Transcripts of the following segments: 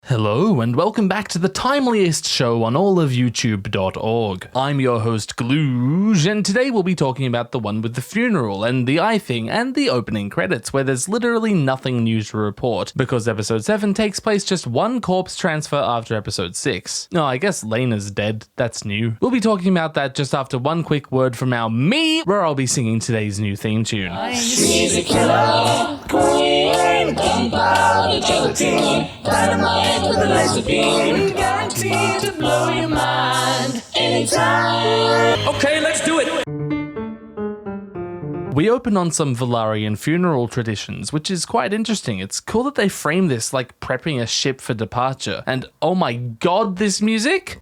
Hello and welcome back to the timeliest show on all of YouTube.org. I'm your host Glooge, and today we'll be talking about the one with the funeral and the eye thing and the opening credits, where there's literally nothing new to report because episode 7 takes place just one corpse transfer after episode 6. Oh, I guess Lena's dead, that's new. We'll be talking about that just after one quick word from our me, where I'll be singing today's new theme tune. She's a killer queen, gunpowder gelatine, dynamite with a laser beam, guaranteed to blow your mind anytime. Okay, let's do it. We open on some Velaryon funeral traditions, which is quite interesting. It's cool that they frame this like prepping a ship for departure. And oh my god, this music!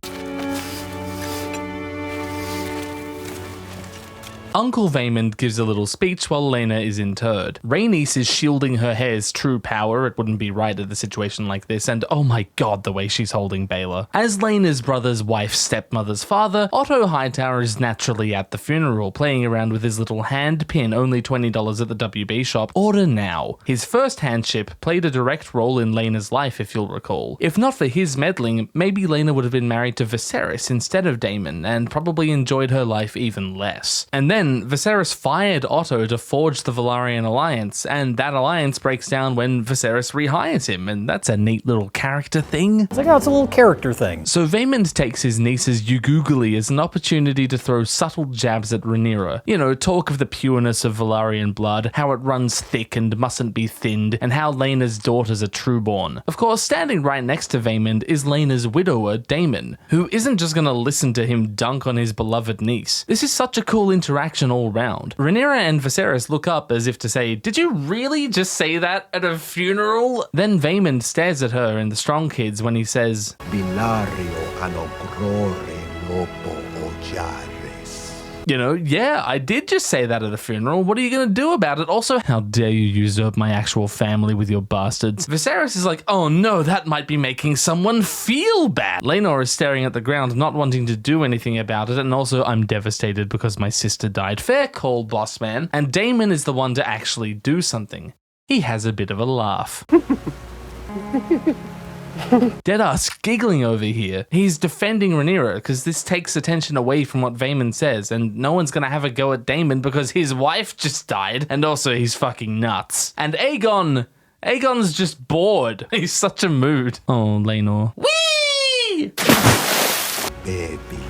Uncle Vaemond gives a little speech while Lena is interred. Rhaenys is shielding her hair's true power. It wouldn't be right at a situation like this, and oh my god, the way she's holding Baela. As Lena's brother's wife's stepmother's father, Otto Hightower is naturally at the funeral, playing around with his little hand pin, only $20 at the WB shop. Order now. His first handship played a direct role in Lena's life, if you'll recall. If not for his meddling, maybe Lena would have been married to Viserys instead of Daemon, and probably enjoyed her life even less. And then Viserys fired Otto to forge the Velaryon alliance, and that alliance breaks down when Viserys rehires him, and that's a neat little character thing. It's like, oh, it's a little character thing. So Vaemond takes his niece's Ugoogly as an opportunity to throw subtle jabs at Rhaenyra. You know, talk of the pureness of Velaryon blood, how it runs thick and mustn't be thinned, and how Lena's daughters are trueborn. Of course, standing right next to Vaemond is Lena's widower, Daemon, who isn't just gonna listen to him dunk on his beloved niece. This is such a cool interaction all round. Rhaenyra and Viserys look up as if to say, did you really just say that at a funeral? Then Vaemond stares at her and the Strong Kids when he says, Binario anogrore lopo ojares. You know, yeah, I did just say that at a funeral. What are you going to do about it? Also, how dare you usurp my actual family with your bastards? Viserys is like, oh no, that might be making someone feel bad. Laenor is staring at the ground, not wanting to do anything about it, and also, I'm devastated because my sister died. Fair call, boss man. And Daemon is the one to actually do something. He has a bit of a laugh. Deadass giggling over here. He's defending Rhaenyra because this takes attention away from what Vaemond says, and no one's gonna have a go at Daemon because his wife just died, and also he's fucking nuts. And Aegon's just bored. He's such a mood. Oh, Laenor. Whee! Babies.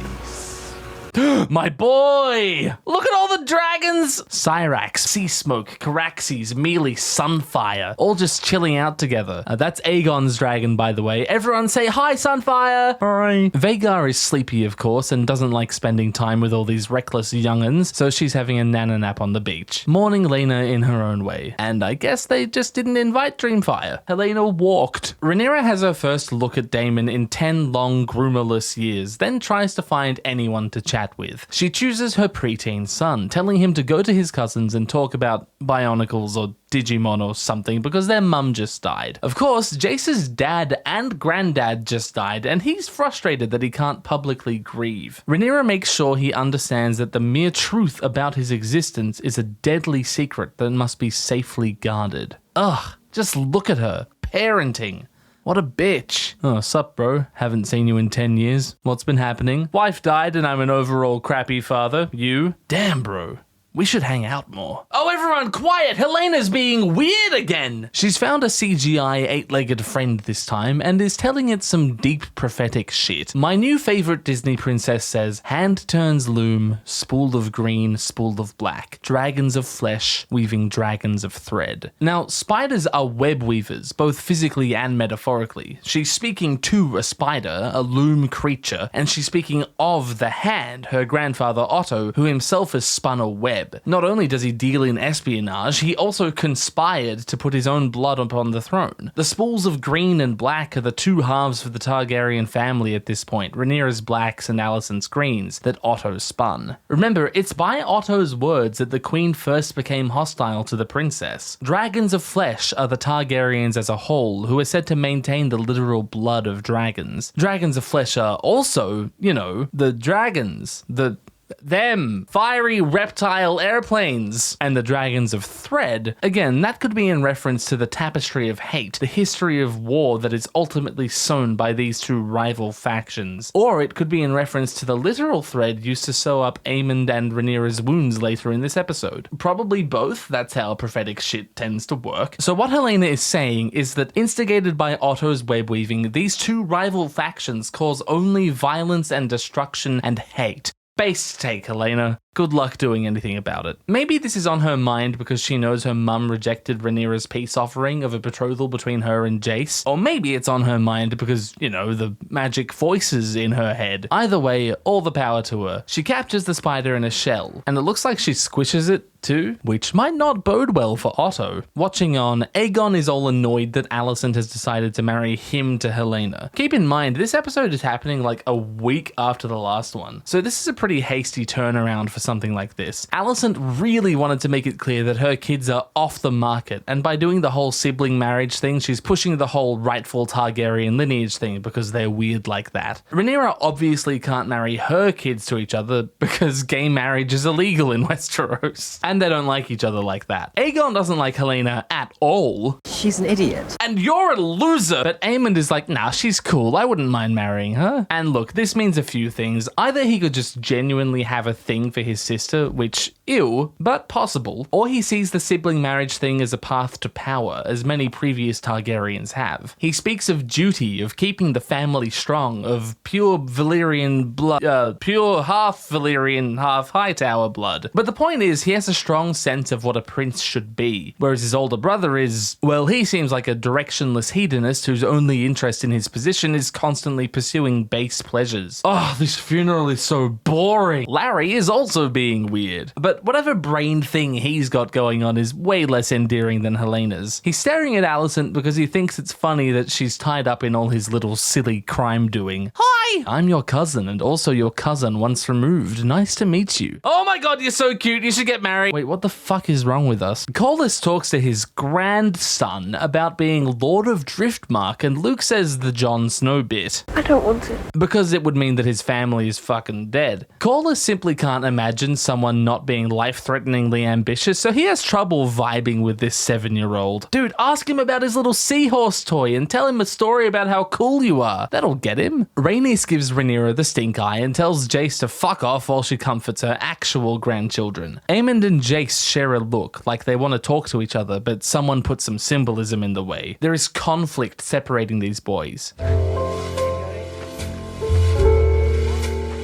My boy! Look at all the dragons! Cyrax, Sea Smoke, Caraxes, Mealy, Sunfire, all just chilling out together. That's Aegon's dragon, by the way. Everyone say hi, Sunfire! Hi. Vhagar is sleepy, of course, and doesn't like spending time with all these reckless young'uns, so she's having a nana nap on the beach, mourning Lena in her own way. And I guess they just didn't invite Dreamfire. Helena walked. Rhaenyra has her first look at Daemon in 10 long, groomerless years, then tries to find anyone to chat with. She chooses her preteen son, telling him to go to his cousins and talk about Bionicles or Digimon or something because their mum just died. Of course, Jace's dad and granddad just died, and he's frustrated that he can't publicly grieve. Rhaenyra makes sure he understands that the mere truth about his existence is a deadly secret that must be safely guarded. Ugh, just look at her. Parenting. What a bitch. Oh, sup, bro? Haven't seen you in 10 years. What's been happening? Wife died and I'm an overall crappy father. You? Damn, bro. We should hang out more. Oh, everyone, quiet! Helena's being weird again! She's found a CGI 8-legged friend this time and is telling it some deep prophetic shit. My new favorite Disney princess says, hand turns loom, spool of green, spool of black, dragons of flesh, weaving dragons of thread. Now, spiders are web weavers, both physically and metaphorically. She's speaking to a spider, a loom creature, and she's speaking of the hand, her grandfather Otto, who himself has spun a web. Not only does he deal in espionage, he also conspired to put his own blood upon the throne. The spools of green and black are the two halves of the Targaryen family at this point, Rhaenyra's blacks and Alicent's greens, that Otto spun. Remember, it's by Otto's words that the queen first became hostile to the princess. Dragons of flesh are the Targaryens as a whole, who are said to maintain the literal blood of dragons. Dragons of flesh are also, you know, the dragons, the Them. Fiery reptile airplanes. And the dragons of thread. Again, that could be in reference to the tapestry of hate, the history of war that is ultimately sown by these two rival factions. Or it could be in reference to the literal thread used to sew up Aemond and Rhaenyra's wounds later in this episode. Probably both, that's how prophetic shit tends to work. So what Helena is saying is that instigated by Otto's web weaving, these two rival factions cause only violence and destruction and hate. Base take, Helena. Good luck doing anything about it. Maybe this is on her mind because she knows her mum rejected Rhaenyra's peace offering of a betrothal between her and Jace. Or maybe it's on her mind because, you know, the magic voices in her head. Either way, all the power to her. She captures the spider in a shell, and it looks like she squishes it too, which might not bode well for Otto. Watching on, Aegon is all annoyed that Alicent has decided to marry him to Helena. Keep in mind, this episode is happening like a week after the last one, so this is a pretty hasty turnaround for something like this. Alicent really wanted to make it clear that her kids are off the market, and by doing the whole sibling marriage thing, she's pushing the whole rightful Targaryen lineage thing because they're weird like that. Rhaenyra obviously can't marry her kids to each other because gay marriage is illegal in Westeros. And they don't like each other like that. Aegon doesn't like Helena at all. She's an idiot. And you're a loser! But Aemond is like, nah, she's cool. I wouldn't mind marrying her. And look, this means a few things. Either he could just genuinely have a thing for his sister, which, ew, but possible. Or he sees the sibling marriage thing as a path to power, as many previous Targaryens have. He speaks of duty, of keeping the family strong, of pure Valyrian blood, pure half Valyrian, half Hightower blood. But the point is, he has a strong sense of what a prince should be, whereas his older brother is, well, he seems like a directionless hedonist whose only interest in his position is constantly pursuing base pleasures. Oh, this funeral is so boring. Larry is also being weird, but whatever brain thing he's got going on is way less endearing than Helena's. He's staring at Alicent because he thinks it's funny that she's tied up in all his little silly crime doing. Hi! I'm your cousin, and also your cousin once removed. Nice to meet you. Oh my god, you're so cute. You should get married. Wait, what the fuck is wrong with us? Corlys talks to his grandson about being Lord of Driftmark, and Luke says the Jon Snow bit. I don't want it. Because it would mean that his family is fucking dead. Corlys simply can't imagine someone not being life-threateningly ambitious, so he has trouble vibing with this 7-year-old. Dude, ask him about his little seahorse toy and tell him a story about how cool you are. That'll get him. Rhaenys gives Rhaenyra the stink eye and tells Jace to fuck off while she comforts her actual grandchildren. Aemond and Jace share a look, like they want to talk to each other, but someone put some symbolism in the way. There is conflict separating these boys.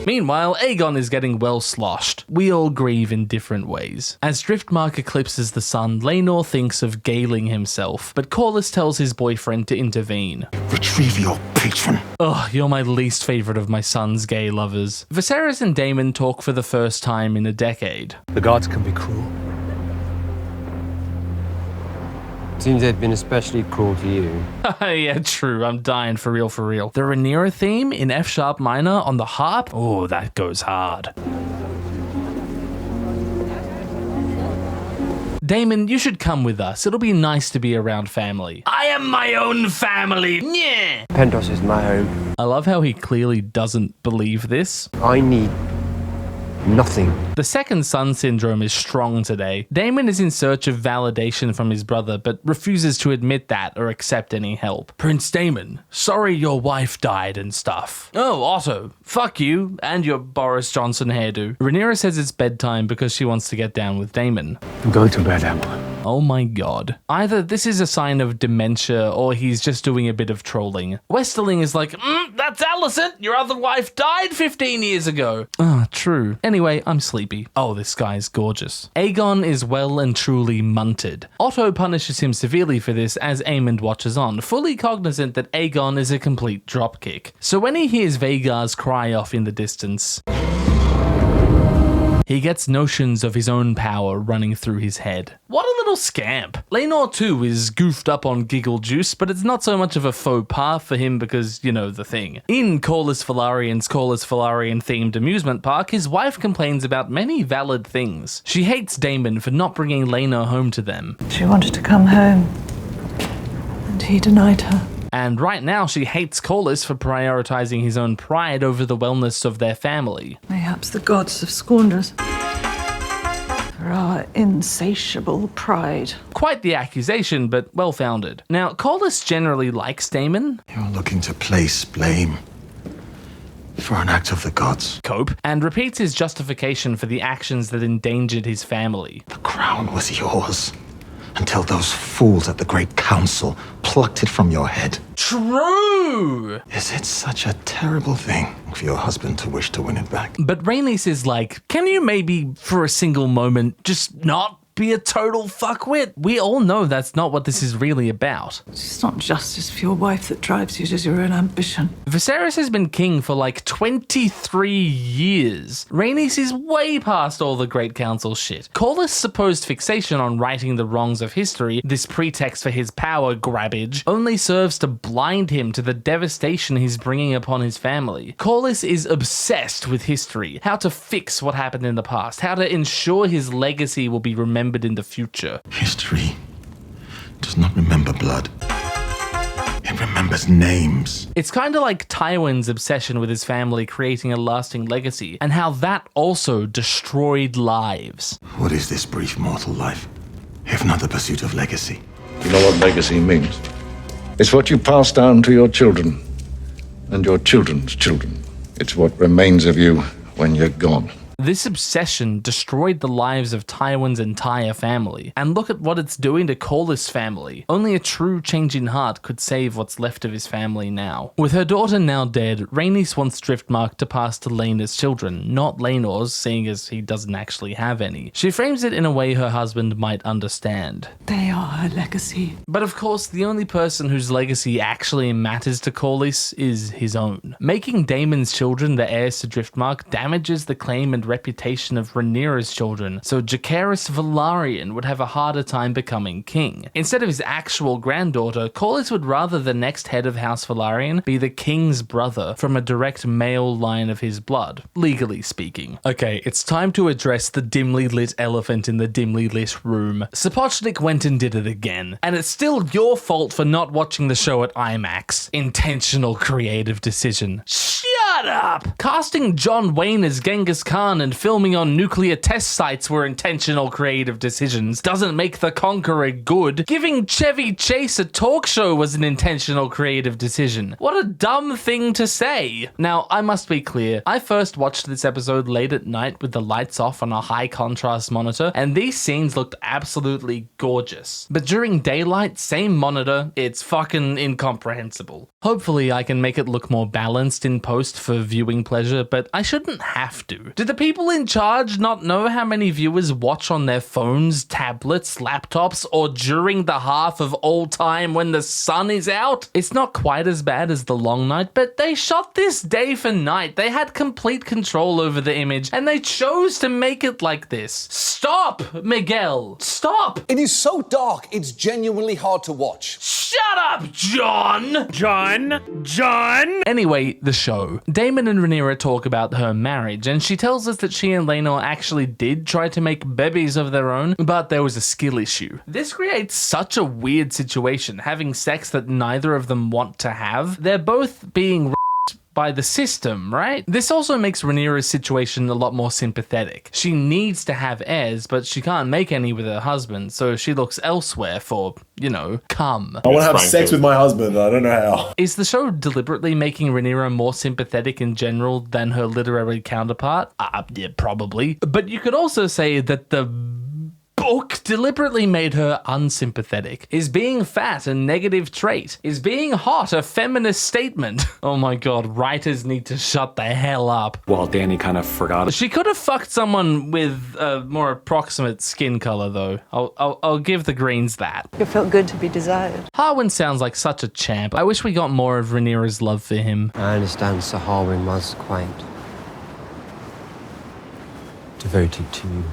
Meanwhile, Aegon is getting well sloshed. We all grieve in different ways. As Driftmark eclipses the sun, Laenor thinks of galing himself, but Corlys tells his boyfriend to intervene. Retrieve your patron. Ugh, you're my least favourite of my son's gay lovers. Viserys and Daemon talk for the first time in a decade. The gods can be cruel. Seems they've been especially cruel to you. Yeah, true. I'm dying for real, for real. The Rhaenyra theme in F sharp minor on the harp? Oh, that goes hard. Daemon, you should come with us. It'll be nice to be around family. I am my own family. Yeah. Pentos is my home. I love how he clearly doesn't believe this. I need nothing. The second son syndrome is strong today. Daemon is in search of validation from his brother, but refuses to admit that or accept any help. Prince Daemon, sorry your wife died and stuff. Oh, Otto, fuck you and your Boris Johnson hairdo. Rhaenyra says it's bedtime because she wants to get down with Daemon. I'm going to bed, Emma. Oh my god. Either this is a sign of dementia or he's just doing a bit of trolling. Westerling is like, that's Alicent! Your other wife died 15 years ago! Ah, true. Anyway, I'm sleepy. Oh, this guy's gorgeous. Aegon is well and truly munted. Otto punishes him severely for this as Aemond watches on, fully cognizant that Aegon is a complete dropkick. So when he hears Vhagar's cry off in the distance, he gets notions of his own power running through his head. What a little scamp. Laenor too is goofed up on giggle juice, but it's not so much of a faux pas for him because, you know, the thing. In Corlys Velarion's Corlys Velaryon themed amusement park, his wife complains about many valid things. She hates Daemon for not bringing Laenor home to them. She wanted to come home, and he denied her. And right now she hates corlys for prioritizing his own pride over the wellness of their family. Mayhaps the gods have scorned us for our insatiable pride. Quite the accusation, but well-founded. Now, corlys generally likes Daemon, You're looking to place blame for an act of the gods. cope, and repeats his justification for the actions that endangered his family. The crown was yours until those fools at the Great Council plucked it from your head. True! Is it such a terrible thing for your husband to wish to win it back? But Rhaenys is like, can you maybe, for a single moment, just not be a total fuckwit? We all know that's not what this is really about. It's not justice for your wife that drives you, it is your own ambition. Viserys has been king for like 23 years. Rhaenys is way past all the Great Council shit. Corlys' supposed fixation on righting the wrongs of history, this pretext for his power grabbage, only serves to blind him to the devastation he's bringing upon his family. Corlys is obsessed with history, how to fix what happened in the past, how to ensure his legacy will be remembered in the future. History does not remember blood. It remembers names. It's kind of like Tywin's obsession with his family creating a lasting legacy, and how that also destroyed lives. What is this brief mortal life, if not the pursuit of legacy? You know what legacy means? It's what you pass down to your children and your children's children. It's what remains of you when you're gone. This obsession destroyed the lives of Tywin's entire family, and look at what it's doing to Corlys' family. Only a true change in heart could save what's left of his family now. With her daughter now dead, Rhaenys wants Driftmark to pass to Laena's children, not Laenor's, seeing as he doesn't actually have any. She frames it in a way her husband might understand. They are her legacy. But of course, the only person whose legacy actually matters to Corlys is his own. Making Daemon's children the heirs to Driftmark damages the claim and reputation of Rhaenyra's children, so Jacaerys Velaryon would have a harder time becoming king. Instead of his actual granddaughter, Corlys would rather the next head of House Velaryon be the king's brother from a direct male line of his blood, legally speaking. Okay, it's time to address the dimly lit elephant in the dimly lit room. Sapochnik went and did it again, and it's still your fault for not watching the show at IMAX. Intentional creative decision. Shut up! Casting John Wayne as Genghis Khan and filming on nuclear test sites were intentional creative decisions. Doesn't make the Conqueror good. Giving Chevy Chase a talk show was an intentional creative decision. What a dumb thing to say. Now, I must be clear. I first watched this episode late at night with the lights off on a high contrast monitor, and these scenes looked absolutely gorgeous. But during daylight, same monitor, it's fucking incomprehensible. Hopefully I can make it look more balanced in post for viewing pleasure, but I shouldn't have to. Do the people in charge not know how many viewers watch on their phones, tablets, laptops, or during the half of all time when the sun is out? It's not quite as bad as The Long Night, but they shot this day for night. They had complete control over the image, and they chose to make it like this. Stop, Miguel! Stop! It is so dark, it's genuinely hard to watch. Shut up, John! John! Anyway, the show. Daemon and Rhaenyra talk about her marriage, and she tells us that she and Laenor actually did try to make babies of their own, but there was a skill issue. This creates such a weird situation, having sex that neither of them want to have. They're both being by the system, right? This also makes Rhaenyra's situation a lot more sympathetic. She needs to have heirs, but she can't make any with her husband, so she looks elsewhere for, you know, cum. I want to have sex with my husband, I don't know how. Is the show deliberately making Rhaenyra more sympathetic in general than her literary counterpart? Yeah, probably. But you could also say that the book deliberately made her unsympathetic. Is being fat a negative trait? Is being hot a feminist statement? Oh my god, writers need to shut the hell up. Well, Dany kind of forgot. She could have fucked someone with a more approximate skin color, though. I'll give the Greens that. It felt good to be desired. Harwin sounds like such a champ. I wish we got more of Rhaenyra's love for him. I understand Sir Harwin was quite devoted to you.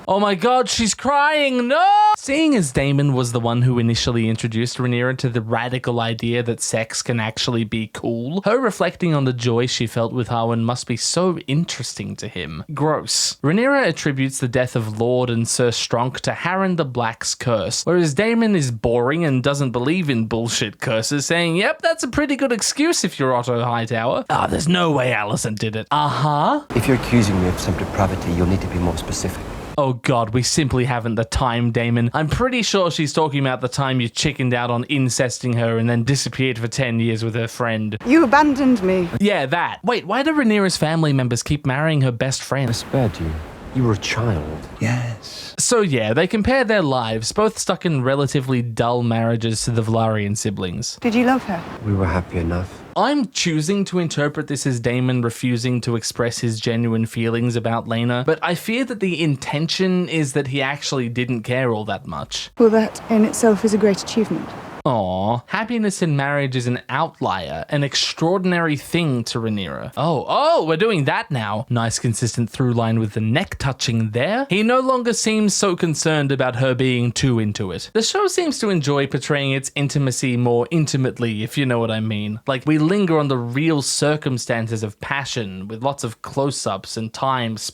Oh my god, she's crying, no! Seeing as Daemon was the one who initially introduced Rhaenyra to the radical idea that sex can actually be cool, her reflecting on the joy she felt with Harwin must be so interesting to him. Gross. Rhaenyra attributes the death of Lord and Sir Stronk to Harren the Black's curse, whereas Daemon is boring and doesn't believe in bullshit curses, saying, yep, that's a pretty good excuse if you're Otto Hightower. Ah, there's no way Alicent did it. Uh-huh. If you're accusing me of some depravity, you'll need to be more specific. Oh god, we simply haven't the time, Daemon. I'm pretty sure she's talking about the time you chickened out on incesting her and then disappeared for 10 years with her friend. You abandoned me. Yeah, that. Wait, why do Rhaenyra's family members keep marrying her best friend? I spared you. You were a child. Yes. So yeah, they compare their lives, both stuck in relatively dull marriages to the Velaryon siblings. Did you love her? We were happy enough. I'm choosing to interpret this as Daemon refusing to express his genuine feelings about Laena, but I fear that the intention is that he actually didn't care all that much. Well, that in itself is a great achievement. Aw, happiness in marriage is an outlier, an extraordinary thing to Rhaenyra. Oh, we're doing that now. Nice consistent through line with the neck touching there. He no longer seems so concerned about her being too into it. The show seems to enjoy portraying its intimacy more intimately, if you know what I mean. Like, we linger on the real circumstances of passion, with lots of close-ups and times.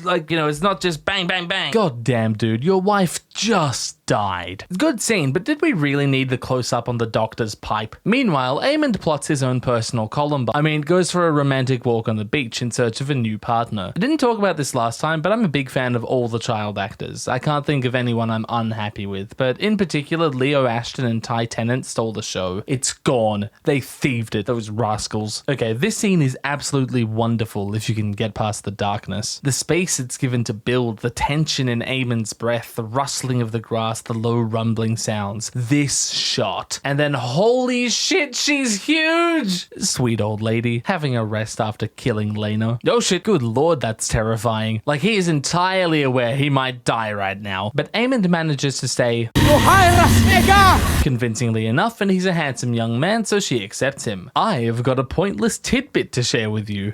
Like, you know, it's not just bang, bang, bang. God damn, dude, your wife just died. Good scene, but did we really need the close-up on the doctor's pipe? Meanwhile, Aemond plots his own personal Columbine. I mean, goes for a romantic walk on the beach in search of a new partner. I didn't talk about this last time, but I'm a big fan of all the child actors. I can't think of anyone I'm unhappy with, but in particular, Leo Ashton and Ty Tennant stole the show. It's gone. They thieved it, those rascals. Okay, this scene is absolutely wonderful if you can get past the darkness. The space it's given to build, the tension in Aemond's breath, the rustling of the grass, the low rumbling sounds. This shot. And then holy shit, she's huge! Sweet old lady, having a rest after killing Laena. Oh shit, good lord, that's terrifying. Like, he is entirely aware he might die right now. But Aemond manages to stay convincingly enough, and he's a handsome young man, so she accepts him. I have got a pointless tidbit to share with you.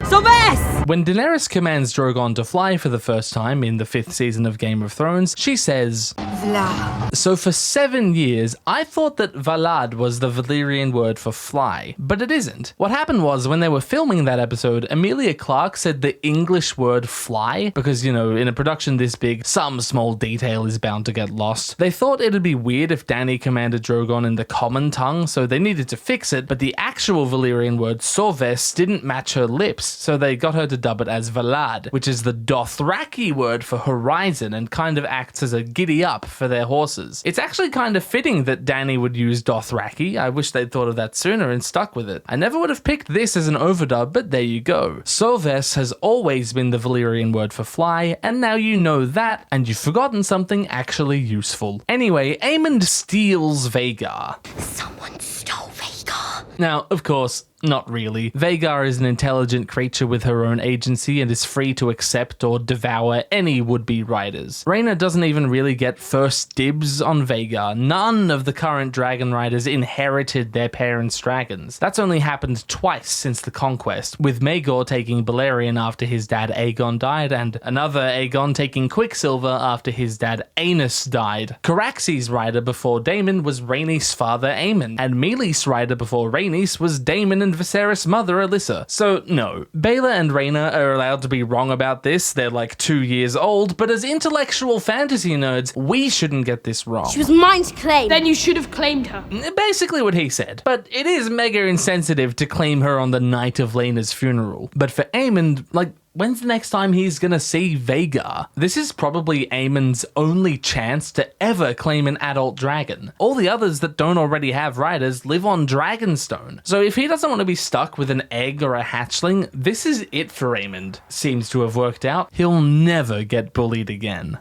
When Daenerys commands Drogon to fly for the first time in the 5th season of Game of Thrones, she says, Vla. So for 7 years, I thought that Valad was the Valyrian word for fly, but it isn't. What happened was, when they were filming that episode, Emilia Clarke said the English word fly, because, you know, in a production this big, some small detail is bound to get lost. They thought it'd be weird if Dany commanded Drogon in the common tongue, so they needed to fix it, but the actual Valyrian word Sorves didn't match her lips, so they got her to dub it as Valad, which is the Dothraki word for horizon and kind of acts as a giddy up for their horses. It's actually kind of fitting that Dany would use Dothraki. I wish they'd thought of that sooner and stuck with it. I never would have picked this as an overdub, but there you go. Sorves has always been the Valyrian word for fly, and now you know that, and you've forgotten something actually useful. Anyway, Aemond steals Vhagar. Someone stole Vhagar. Now, of course, not really. Vhagar is an intelligent creature with her own agency and is free to accept or devour any would-be riders. Rhaena doesn't even really get first dibs on Vhagar. None of the current dragon riders inherited their parents' dragons. That's only happened twice since the conquest, with Maegor taking Balerion after his dad Aegon died, and another Aegon taking Quicksilver after his dad Aenys died. Caraxes' rider before Daemon was Rhaenys' father Aemon, and Meleys' rider before Rhaenys was Daemon and Viserys' mother Alyssa. So no, Baela and Rhaena are allowed to be wrong about this. They're like 2 years old, but as intellectual fantasy nerds, we shouldn't get this wrong. She was mine to claim. Then you should have claimed her. Basically what he said. But it is mega insensitive to claim her on the night of Laena's funeral. But for Aemond, like, when's the next time he's gonna see Vhagar? This is probably Aemon's only chance to ever claim an adult dragon. All the others that don't already have riders live on Dragonstone. So if he doesn't want to be stuck with an egg or a hatchling, this is it for Aemond. Seems to have worked out. He'll never get bullied again.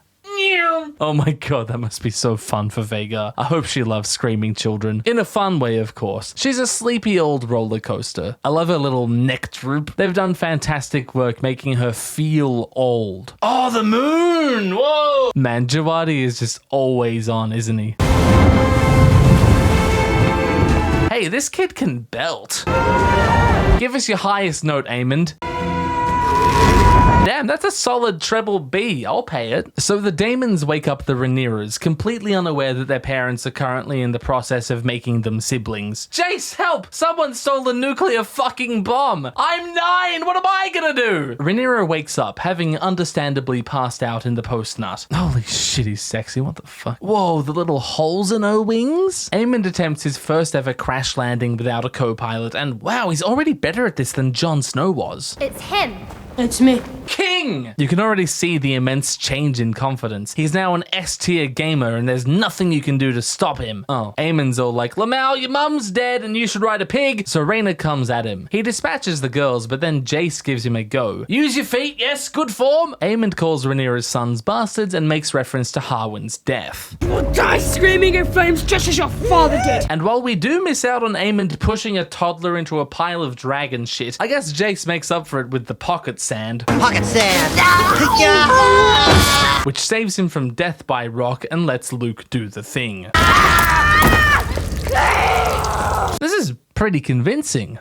Oh my god, that must be so fun for Vhagar. I hope she loves screaming children. In a fun way, of course. She's a sleepy old roller coaster. I love her little neck droop. They've done fantastic work making her feel old. Oh, the moon! Whoa! Man, Jawadi is just always on, isn't he? Hey, this kid can belt. Give us your highest note, Aemond. Damn, that's a solid treble B. I'll pay it. So the daemons wake up the Rhaenyras, completely unaware that their parents are currently in the process of making them siblings. Jace, help! Someone stole a nuclear fucking bomb! I'm 9! What am I gonna do? Rhaenyra wakes up, having understandably passed out in the post-nut. Holy shit, he's sexy. What the fuck? Whoa, the little holes in her wings? Aemond attempts his first ever crash landing without a co-pilot, and wow, he's already better at this than Jon Snow was. It's him. It's me. King! You can already see the immense change in confidence. He's now an S-tier gamer and there's nothing you can do to stop him. Oh, Aemon's all like, Lamau, your mum's dead and you should ride a pig. So Rhaena comes at him. He dispatches the girls, but then Jace gives him a go. Use your feet, yes, good form. Aemond calls Rhaenyra's sons bastards and makes reference to Harwin's death. You will die screaming in flames just as your father did. And while we do miss out on Aemond pushing a toddler into a pile of dragon shit, I guess Jace makes up for it with the pocket sand. Pocket sand! Which saves him from death by rock and lets Luke do the thing. This is pretty convincing.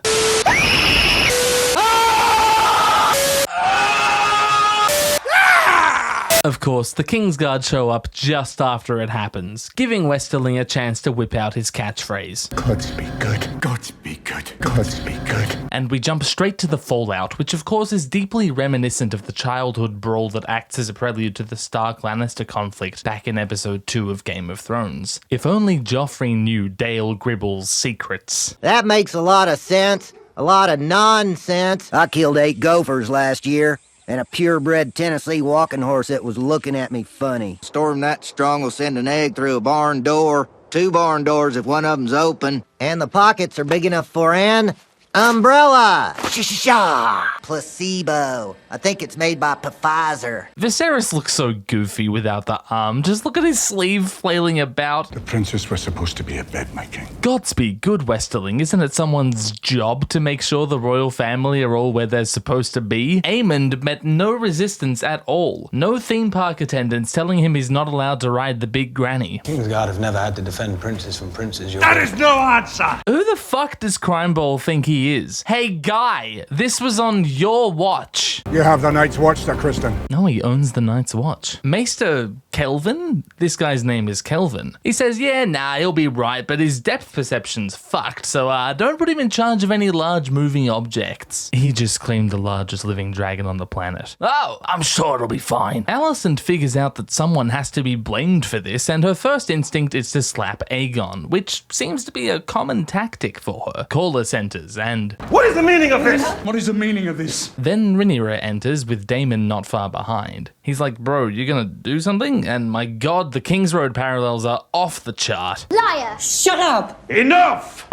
Of course, the Kingsguard show up just after it happens, giving Westerling a chance to whip out his catchphrase. Gods be good. Gods be good. Gods be good. And we jump straight to the fallout, which of course is deeply reminiscent of the childhood brawl that acts as a prelude to the Stark-Lannister conflict back in episode 2 of Game of Thrones. If only Joffrey knew Dale Gribble's secrets. That makes a lot of sense. A lot of nonsense. I killed 8 gophers last year. And a purebred Tennessee walking horse that was looking at me funny. Storm that strong will send an egg through a barn door. 2 barn doors if one of them's open. And the pockets are big enough for an umbrella. Shh-shh-shah. Placebo. I think it's made by Pfizer. Viserys looks so goofy without the arm. Just look at his sleeve flailing about. The princess was supposed to be a bed, my king. Godspeed, good Westerling. Isn't it someone's job to make sure the royal family are all where they're supposed to be? Aemond met no resistance at all. No theme park attendants telling him he's not allowed to ride the big granny. Kingsguard have never had to defend princes from princes. That is no answer! Who the fuck does Crimeball think he is? Hey guy, this was on your watch. You have the Night's Watch, Sir Kristen. No, he owns the Night's Watch. Maester Kelvin? This guy's name is Kelvin. He says, yeah, nah, he'll be right, but his depth perception's fucked, so don't put him in charge of any large moving objects. He just claimed the largest living dragon on the planet. Oh, I'm sure it'll be fine. Alicent figures out that someone has to be blamed for this, and her first instinct is to slap Aegon, which seems to be a common tactic for her. Corlys enters, and... What is the meaning of this? What is the meaning of this? Then Rhaenyra enters with Daemon not far behind. He's like, bro, you gonna do something? And my god, the kingsroad parallels are off the chart. Liar! Shut up! Enough!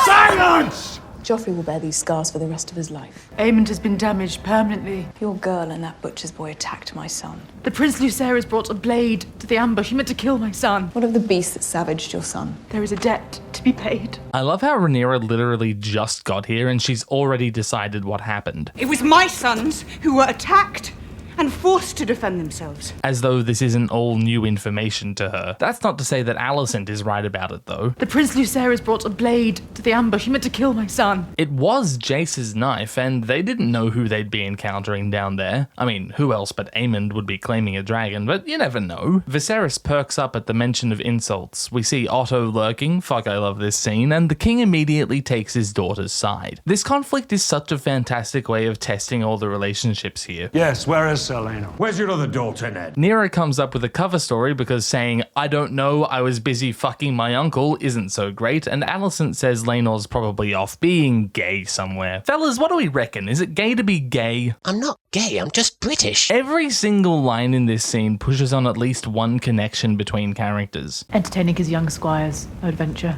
Silence! Joffrey will bear these scars for the rest of his life. Aemond has been damaged permanently. Your girl and that butcher's boy attacked my son. The Prince Lucerys brought a blade to the ambush. He meant to kill my son. What of the beast that savaged your son? There is a debt to be paid. I love how Rhaenyra literally just got here and she's already decided what happened. It was my sons who were attacked and forced to defend themselves. As though this isn't all new information to her. That's not to say that Alicent is right about it, though. The Prince Lucerys brought a blade to the ambush. He meant to kill my son. It was Jace's knife, and they didn't know who they'd be encountering down there. I mean, who else but Aemond would be claiming a dragon, but you never know. Viserys perks up at the mention of insults. We see Otto lurking, fuck I love this scene, and the king immediately takes his daughter's side. This conflict is such a fantastic way of testing all the relationships here. Yes, where is Selena? Where's your other daughter, Ned? Nera comes up with a cover story because saying, I don't know, I was busy fucking my uncle isn't so great, and Alicent says Laenor's probably off being gay somewhere. Fellas, what do we reckon? Is it gay to be gay? I'm not gay, I'm just British. Every single line in this scene pushes on at least one connection between characters. Entertaining his young squires, adventure.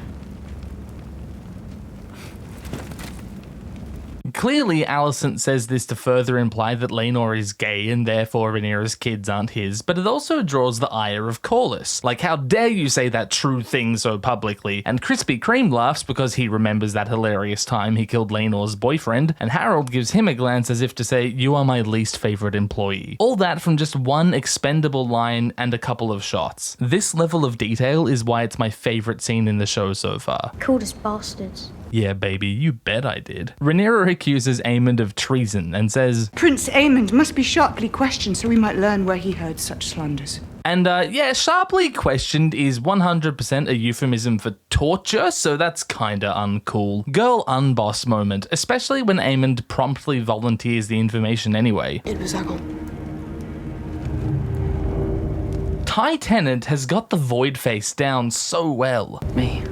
Clearly, Alicent says this to further imply that Laenor is gay and therefore Rhaenyra's kids aren't his, but it also draws the ire of Corlys. Like, how dare you say that true thing so publicly? And Krispy Kreme laughs because he remembers that hilarious time he killed Laenor's boyfriend, and Harold gives him a glance as if to say, you are my least favorite employee. All that from just one expendable line and a couple of shots. This level of detail is why it's my favorite scene in the show so far. Called us bastards. Yeah, baby, you bet I did. Rhaenyra accuses Aemond of treason and says, Prince Aemond must be sharply questioned so we might learn where he heard such slanders. And yeah, sharply questioned is 100% a euphemism for torture, so that's kinda uncool. Girl unboss moment, especially when Aemond promptly volunteers the information anyway. Ty Tennant has got the void face down so well. Me.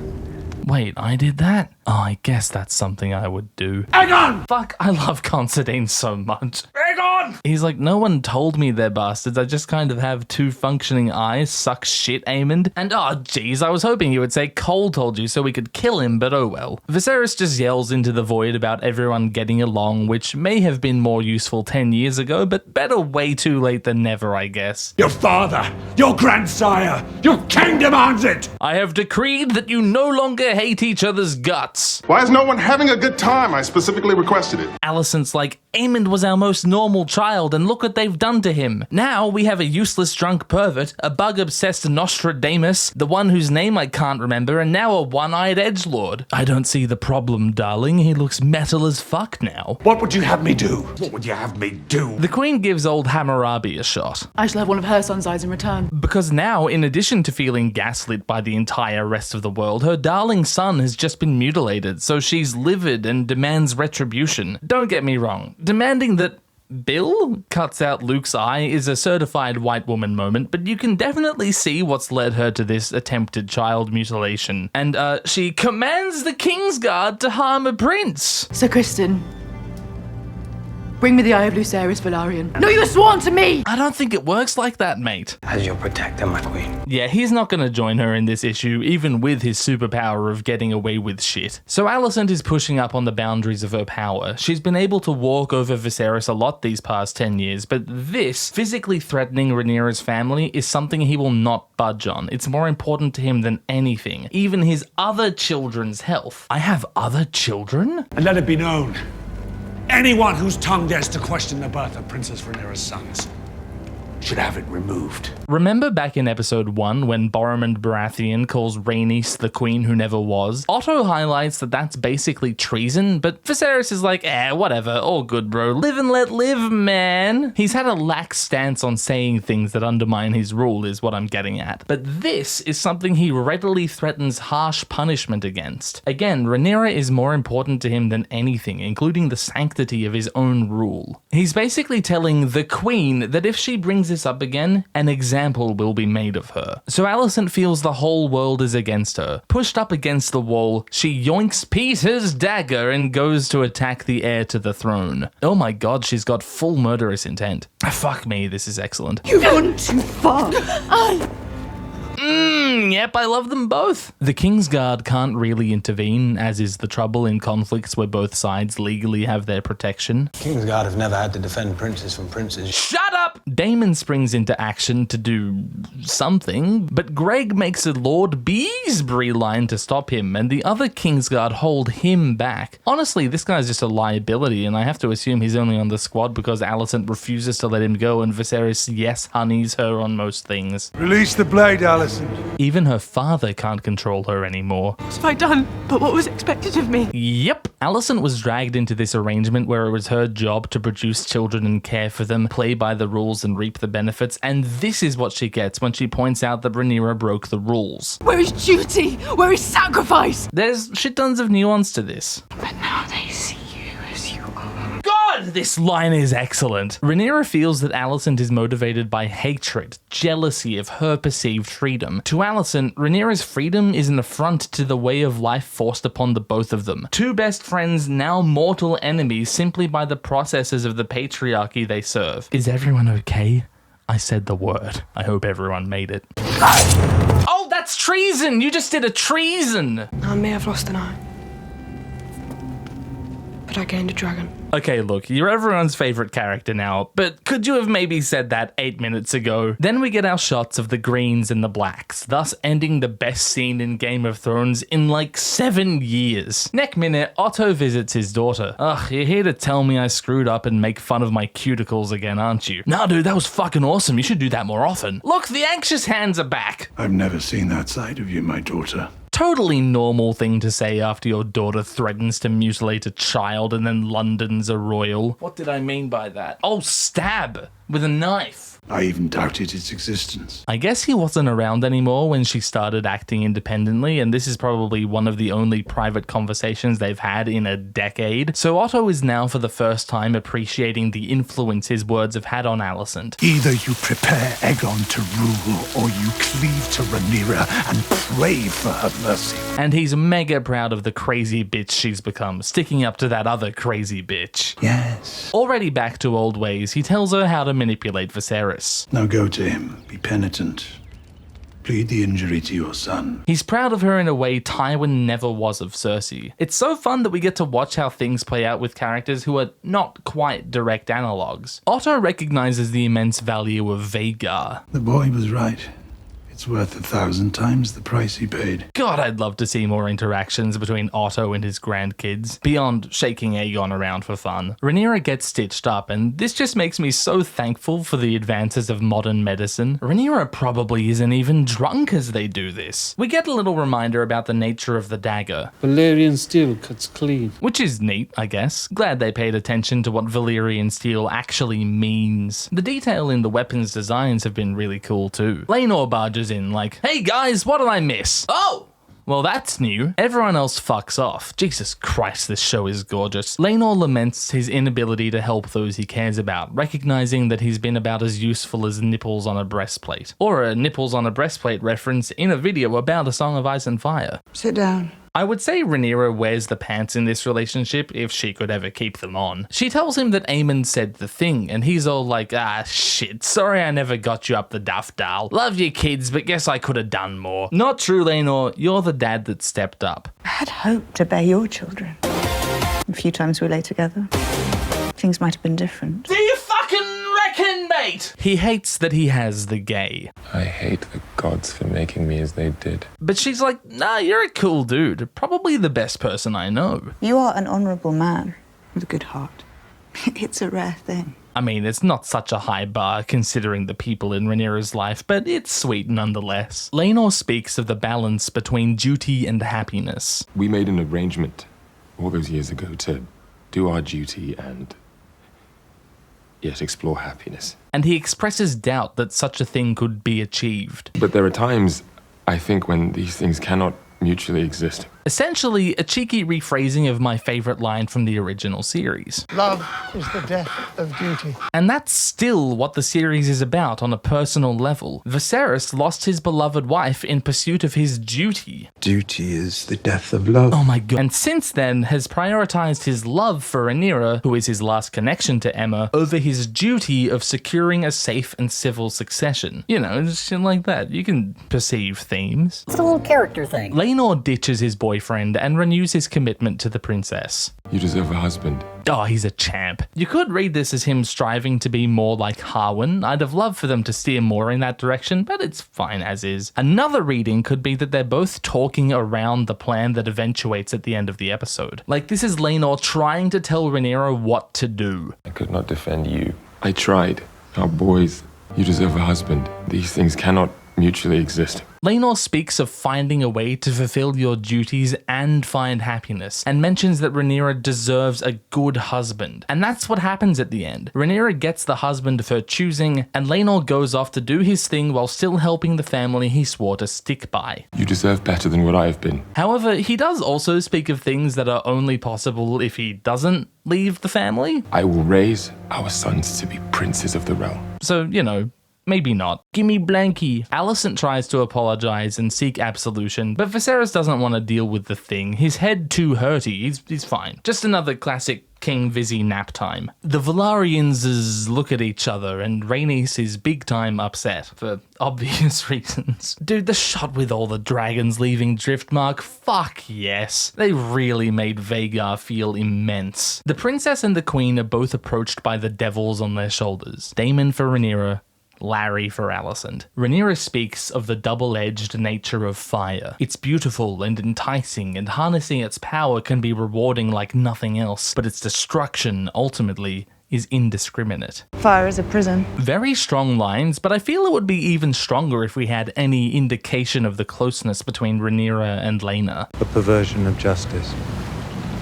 Wait, I did that? Oh, I guess that's something I would do. Aegon! Fuck, I love Considine so much. Aegon! He's like, no one told me they're bastards. I just kind of have two functioning eyes. Suck shit, Aemond. And oh, geez, I was hoping you would say Cole told you so we could kill him, but oh well. Viserys just yells into the void about everyone getting along, which may have been more useful 10 years ago, but better way too late than never, I guess. Your father, your grandsire, your king demands it! I have decreed that you no longer hate each other's guts. Why is no one having a good time? I specifically requested it. Alicent's like, Aemond was our most normal child, and look what they've done to him. Now we have a useless drunk pervert, a bug-obsessed Nostradamus, the one whose name I can't remember, and now a one-eyed edgelord. I don't see the problem, darling. He looks metal as fuck now. What would you have me do? What would you have me do? The Queen gives old Hammurabi a shot. I shall have one of her son's eyes in return. Because now, in addition to feeling gaslit by the entire rest of the world, her darling son has just been mutilated, so she's livid and demands retribution. Don't get me wrong, demanding that Bill cuts out Luke's eye is a certified white woman moment, but you can definitely see what's led her to this attempted child mutilation. And she commands the Kingsguard to harm a prince. Sir Criston, bring me the Eye of Lucerys Velaryon. No, you were sworn to me! I don't think it works like that, mate. As your protector, my queen. Yeah, he's not gonna join her in this issue, even with his superpower of getting away with shit. So Alicent is pushing up on the boundaries of her power. She's been able to walk over Viserys a lot these past 10 years, but this, physically threatening Rhaenyra's family, is something he will not budge on. It's more important to him than anything, even his other children's health. I have other children? And let it be known, anyone whose tongue dares to question the birth of Princess Rhaenyra's sons should have it removed. Remember back in episode 1 when Boromund Baratheon calls Rhaenys the queen who never was? Otto highlights that that's basically treason, but Viserys is like, whatever, all good bro, live and let live, man. He's had a lax stance on saying things that undermine his rule is what I'm getting at. But this is something he readily threatens harsh punishment against. Again, Rhaenyra is more important to him than anything, including the sanctity of his own rule. He's basically telling the queen that if she brings this up again, an example will be made of her. So Alicent feels the whole world is against her. Pushed up against the wall, she yoinks Peter's dagger and goes to attack the heir to the throne. Oh my god, she's got full murderous intent. Fuck me, this is excellent. You've gone too far. Yep, I love them both. The Kingsguard can't really intervene, as is the trouble in conflicts where both sides legally have their protection. Kingsguard have never had to defend princes from princes. Shut up! Daemon springs into action to do something, but Greg makes a Lord Beesbury line to stop him, and the other Kingsguard hold him back. Honestly, this guy's just a liability, and I have to assume he's only on the squad because Alicent refuses to let him go and Viserys honeys her on most things. Release the blade, Alicent. Even her father can't control her anymore. What have I done? But what was expected of me? Yep. Alicent was dragged into this arrangement where it was her job to produce children and care for them, play by the rules and reap the benefits, and this is what she gets when she points out that Rhaenyra broke the rules. Where is duty? Where is sacrifice? There's shit tons of nuance to this. But now they see you as you are. God, this line is excellent. Rhaenyra feels that Alicent is motivated by hatred, jealousy of her perceived freedom. To Alicent, Rhaenyra's freedom is an affront to the way of life forced upon the both of them. Two best friends, now mortal enemies, simply by the processes of the patriarchy they serve. Is everyone okay? I said the word. I hope everyone made it. Oh, that's treason! You just did a treason! I may have lost an eye, but I gained a dragon. Okay, look, you're everyone's favorite character now, but could you have maybe said that 8 minutes ago? Then we get our shots of the greens and the blacks, thus ending the best scene in Game of Thrones in like 7 years. Next minute, Otto visits his daughter. Ugh, you're here to tell me I screwed up and make fun of my cuticles again, aren't you? Nah, dude, that was fucking awesome. You should do that more often. Look, the anxious hands are back. I've never seen that side of you, my daughter. totally normal thing to say after your daughter threatens to mutilate a child and then London's a royal. What did I mean by that? Oh, stab with a knife. I even doubted its existence. I guess he wasn't around anymore when she started acting independently, and this is probably one of the only private conversations they've had in a decade. So Otto is now for the first time appreciating the influence his words have had on Alicent. Either you prepare Aegon to rule, or you cleave to Rhaenyra and pray for her mercy. And he's mega proud of the crazy bitch she's become, sticking up to that other crazy bitch. Yes. Already back to old ways, he tells her how to manipulate Viserys. Now go to him, be penitent. Plead the injury to your son. He's proud of her in a way Tywin never was of Cersei. It's so fun that we get to watch how things play out with characters who are not quite direct analogues. Otto recognizes the immense value of Vhagar. The boy was right. It's worth 1,000 times the price he paid. God, I'd love to see more interactions between Otto and his grandkids, beyond shaking Aegon around for fun. Rhaenyra gets stitched up, and this just makes me so thankful for the advances of modern medicine. Rhaenyra probably isn't even drunk as they do this. We get a little reminder about the nature of the dagger. Valyrian steel cuts clean. Which is neat, I guess. Glad they paid attention to what Valyrian steel actually means. The detail in the weapons designs have been really cool too. Laenor barges in like, hey guys, what did I miss? Oh! Well, that's new. Everyone else fucks off. Jesus Christ, this show is gorgeous. Laenor laments his inability to help those he cares about, recognizing that he's been about as useful as nipples on a breastplate. Or a nipples on a breastplate reference in a video about A Song of Ice and Fire. Sit down. I would say Rhaenyra wears the pants in this relationship if she could ever keep them on. She tells him that Aemon said the thing, and he's all like, ah shit, sorry I never got you up the duff, Dal. Love you kids, but guess I could have done more. Not true, Laenor, you're the dad that stepped up. I had hoped to bear your children. A few times we lay together. Things might have been different. Do you fucking reckon, mate? He hates that he has the gay. I hate the gods for making me as they did. But she's like, nah, you're a cool dude. Probably the best person I know. You are an honourable man. With a good heart. It's a rare thing. I mean, it's not such a high bar considering the people in Rhaenyra's life, but it's sweet nonetheless. Laenor speaks of the balance between duty and happiness. We made an arrangement all those years ago to do our duty and yet explore happiness. And he expresses doubt that such a thing could be achieved. But there are times, I think, when these things cannot mutually exist. Essentially, a cheeky rephrasing of my favourite line from the original series. Love is the death of duty. And that's still what the series is about on a personal level. Viserys lost his beloved wife in pursuit of his duty. Duty is the death of love. Oh my god. And since then has prioritised his love for Rhaenyra, who is his last connection to Emma, over his duty of securing a safe and civil succession. You know, shit like that. You can perceive themes. It's a little character thing. Laenor ditches his boyfriend and renews his commitment to the princess. You deserve a husband. Oh, he's a champ. You could read this as him striving to be more like Harwin. I'd have loved for them to steer more in that direction, but it's fine as is. Another reading could be that they're both talking around the plan that eventuates at the end of the episode. Like, this is Laenor trying to tell Rhaenyra what to do. I could not defend you. I tried. Our boys. You deserve a husband. These things cannot mutually exist. Laenor speaks of finding a way to fulfill your duties and find happiness, and mentions that Rhaenyra deserves a good husband. And that's what happens at the end. Rhaenyra gets the husband of her choosing, and Laenor goes off to do his thing while still helping the family he swore to stick by. You deserve better than what I have been. However, he does also speak of things that are only possible if he doesn't leave the family. I will raise our sons to be princes of the realm. So, you know, maybe not. Gimme Blanky. Alicent tries to apologize and seek absolution, but Viserys doesn't want to deal with the thing. His head too hurty. He's fine. Just another classic King Vizzy nap time. The Velaryons look at each other, and Rhaenys is big time upset for obvious reasons. Dude, the shot with all the dragons leaving Driftmark, fuck yes. They really made Vhagar feel immense. The princess and the queen are both approached by the devils on their shoulders. Daemon for Rhaenyra, Larry for Alicent. Rhaenyra speaks of the double-edged nature of fire. It's beautiful and enticing, and harnessing its power can be rewarding like nothing else, but its destruction, ultimately, is indiscriminate. Fire is a prison. Very strong lines, but I feel it would be even stronger if we had any indication of the closeness between Rhaenyra and Laena. A perversion of justice.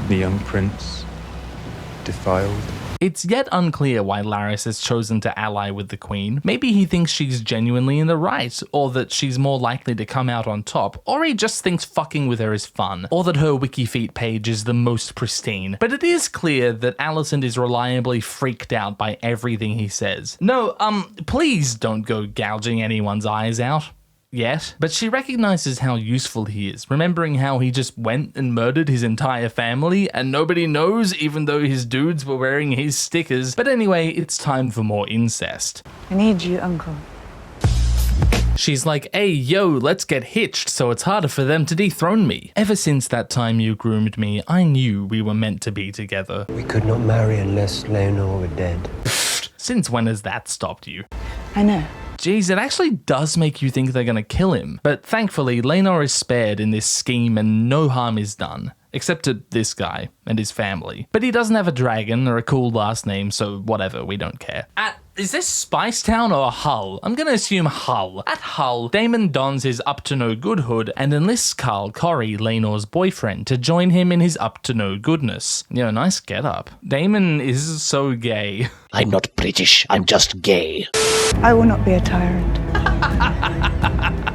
The young prince defiled. It's yet unclear why Larys has chosen to ally with the Queen. Maybe he thinks she's genuinely in the right, or that she's more likely to come out on top, or he just thinks fucking with her is fun, or that her Wikifeet page is the most pristine. But it is clear that Alicent is reliably freaked out by everything he says. No, please don't go gouging anyone's eyes out. Yet, but she recognizes how useful he is, remembering how he just went and murdered his entire family and nobody knows, even though his dudes were wearing his stickers. But anyway, it's time for more incest. I need you, Uncle. She's like, hey, yo, let's get hitched so it's harder for them to dethrone me. Ever since that time you groomed me, I knew we were meant to be together. We could not marry unless Leonor were dead. Since when has that stopped you? I know. Jeez, it actually does make you think they're gonna kill him. But thankfully, Laenor is spared in this scheme and no harm is done. Except to this guy and his family. But he doesn't have a dragon or a cool last name, so whatever, we don't care. Is this Spicetown or Hull? I'm gonna assume Hull. At Hull, Daemon dons his up-to-no-good hood and enlists Carl Corry, Laenor's boyfriend, to join him in his up-to-no-goodness. Yo, nice getup. Daemon is so gay. I'm not British, I'm just gay. I will not be a tyrant.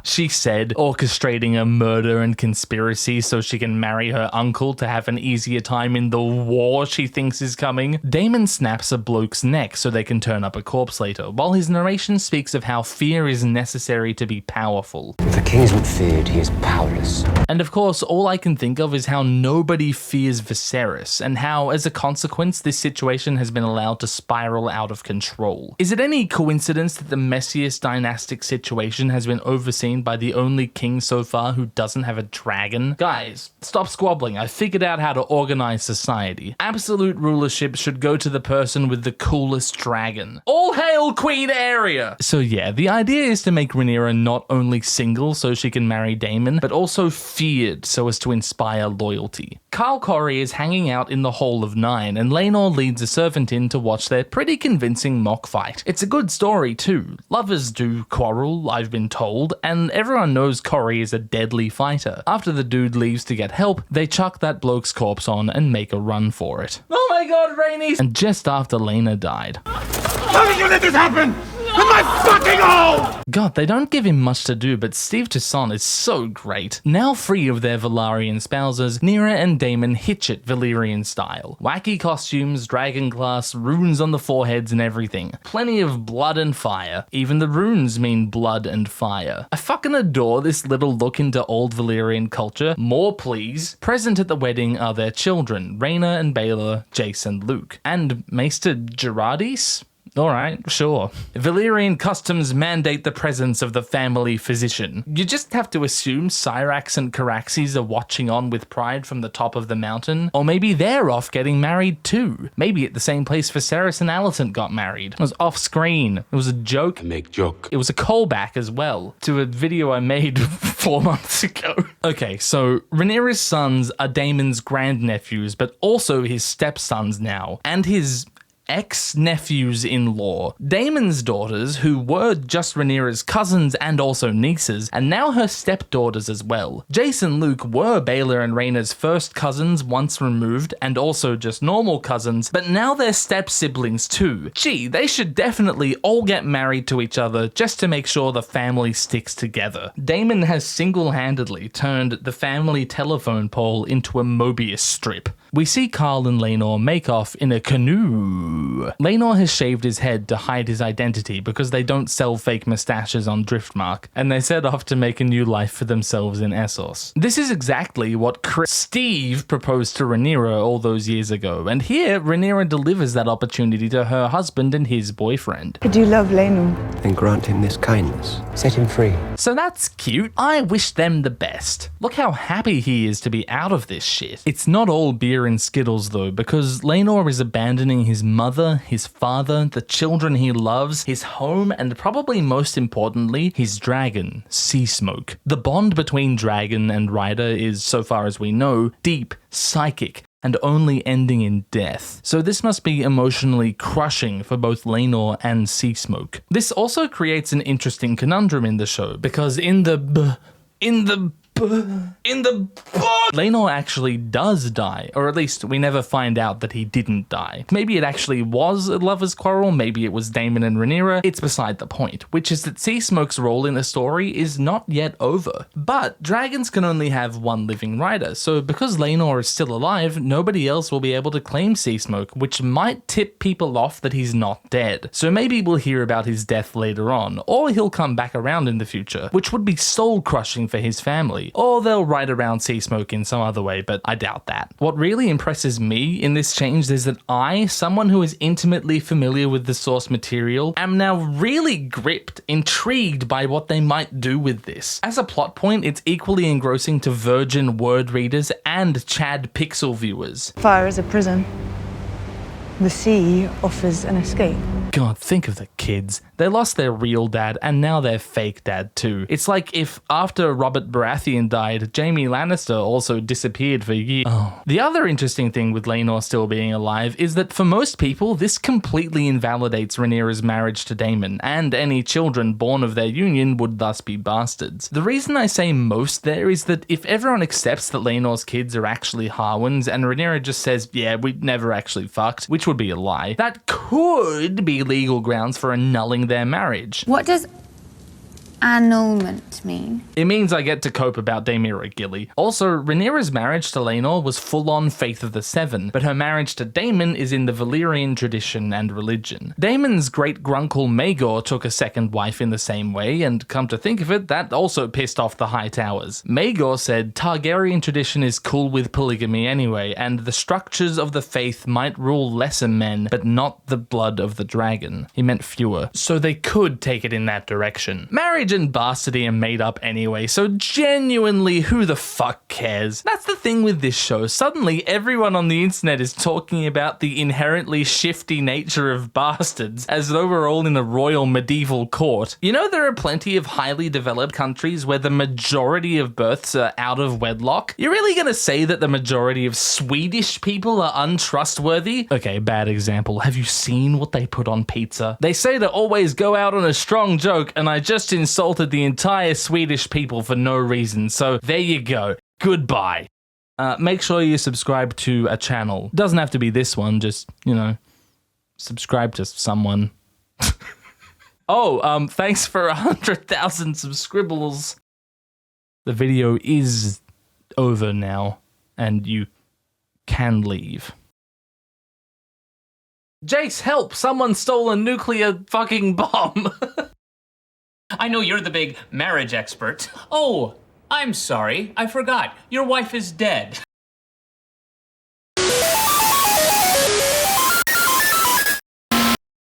She said, orchestrating a murder and conspiracy so she can marry her uncle to have an easier time in the war she thinks is coming. Daemon snaps a bloke's neck so they can turn up a corpse later, while his narration speaks of how fear is necessary to be powerful. If a king isn't feared, he is powerless. And of course, all I can think of is how nobody fears Viserys, and how, as a consequence, this situation has been allowed to spiral out of control. Is it any coincidence that the messiest dynastic situation has been overseen by the only king so far who doesn't have a dragon? Guys, stop squabbling. I figured out how to organize society. Absolute rulership should go to the person with the coolest dragon. All hail Queen Area! So yeah, the idea is to make Rhaenyra not only single so she can marry Daemon, but also feared so as to inspire loyalty. Carl Corry is hanging out in the Hall of Nine, and Laenor leads a servant in to watch their pretty convincing mock fight. It's a good story too. Lovers do quarrel, I've been told, and everyone knows Corry is a deadly fighter. After the dude leaves to get help, they chuck that bloke's corpse on and make a run for it. Oh my god, Rhaenys! And just after Laena died. How did you let this happen? In my fucking home! God, they don't give him much to do, but Steve Toussaint is so great. Now free of their Velaryon spouses, Nyra and Daemon hitch it Valyrian style. Wacky costumes, dragon glass, runes on the foreheads and everything. Plenty of blood and fire. Even the runes mean blood and fire. I fucking adore this little look into old Valyrian culture. More please. Present at the wedding are their children, Rhaena and Baelor, Jace and Luke. And Maester Gerardis? Alright, sure. Valyrian customs mandate the presence of the family physician. You just have to assume Syrax and Caraxes are watching on with pride from the top of the mountain. Or maybe they're off getting married too. Maybe at the same place Viserys and Alicent got married. It was off screen. It was a joke. I make joke. It was a callback as well to a video I made 4 months ago. Okay, so Rhaenyra's sons are Daemon's grandnephews, but also his stepsons now. And his ex-nephews-in-law. Daemon's daughters, who were just Rhaenyra's cousins and also nieces, and now her stepdaughters as well. Jace and Luke were Baelor and Rhaenyra's first cousins once removed, and also just normal cousins, but now they're step-siblings too. Gee, they should definitely all get married to each other just to make sure the family sticks together. Daemon has single-handedly turned the family telephone pole into a Mobius strip. We see Carl and Laenor make off in a canoe. Laenor has shaved his head to hide his identity because they don't sell fake mustaches on Driftmark, and they set off to make a new life for themselves in Essos. This is exactly what Steve proposed to Rhaenyra all those years ago, and here Rhaenyra delivers that opportunity to her husband and his boyfriend. I do love Laenor. Then grant him this kindness. Set him free. So that's cute. I wish them the best. Look how happy he is to be out of this shit. It's not all beer and Skittles though, because Laenor is abandoning his mother, his father, the children he loves, his home, and probably most importantly, his dragon, Seasmoke. The bond between dragon and rider is, so far as we know, deep, psychic, and only ending in death. So this must be emotionally crushing for both Laenor and Seasmoke. This also creates an interesting conundrum in the show, because in the book, Laenor actually does die, or at least we never find out that he didn't die. Maybe it actually was a lover's quarrel, maybe it was Daemon and Rhaenyra, it's beside the point, which is that Seasmoke's role in the story is not yet over. But dragons can only have one living rider, so because Laenor is still alive, nobody else will be able to claim Seasmoke, which might tip people off that he's not dead. So maybe we'll hear about his death later on, or he'll come back around in the future, which would be soul-crushing for his family. Or they'll ride around Seasmoke in some other way, but I doubt that. What really impresses me in this change is that I, someone who is intimately familiar with the source material, am now really gripped, intrigued by what they might do with this. As a plot point, it's equally engrossing to virgin word readers and Chad pixel viewers. Fire is a prison. The sea offers an escape. God, think of the kids. They lost their real dad, and now their fake dad too. It's like if, after Robert Baratheon died, Jaime Lannister also disappeared for years. Oh. The other interesting thing with Laenor still being alive is that for most people, this completely invalidates Rhaenyra's marriage to Daemon, and any children born of their union would thus be bastards. The reason I say most there is that if everyone accepts that Laenor's kids are actually Harwins, and Rhaenyra just says, yeah, we never actually fucked, which would be a lie, that could be legal grounds for annulling their marriage. What does annulment mean? It means I get to cope about Daemira Gilly. Also, Rhaenyra's marriage to Laenor was full-on Faith of the Seven, but her marriage to Daemon is in the Valyrian tradition and religion. Daemon's great-grunkle Maegor took a second wife in the same way, and come to think of it, that also pissed off the Hightowers. Maegor said Targaryen tradition is cool with polygamy anyway, and the structures of the faith might rule lesser men, but not the blood of the dragon. He meant fewer. So they could take it in that direction. Marriage and bastardy are made up anyway, so genuinely, who the fuck cares? That's the thing with this show. Suddenly, everyone on the internet is talking about the inherently shifty nature of bastards, as though we're all in a royal medieval court. You know, there are plenty of highly developed countries where the majority of births are out of wedlock. You're really gonna say that the majority of Swedish people are untrustworthy? Okay, bad example. Have you seen what they put on pizza? They say to always go out on a strong joke, and I just insulted the entire Swedish people for no reason, so there you go. Goodbye. Make sure you subscribe to a channel. Doesn't have to be this one, just, you know, subscribe to someone. Oh, thanks for 100,000 subscribbles. The video is over now, and you can leave. Jace, help! Someone stole a nuclear fucking bomb! I know you're the big marriage expert. Oh, I'm sorry. I forgot. Your wife is dead.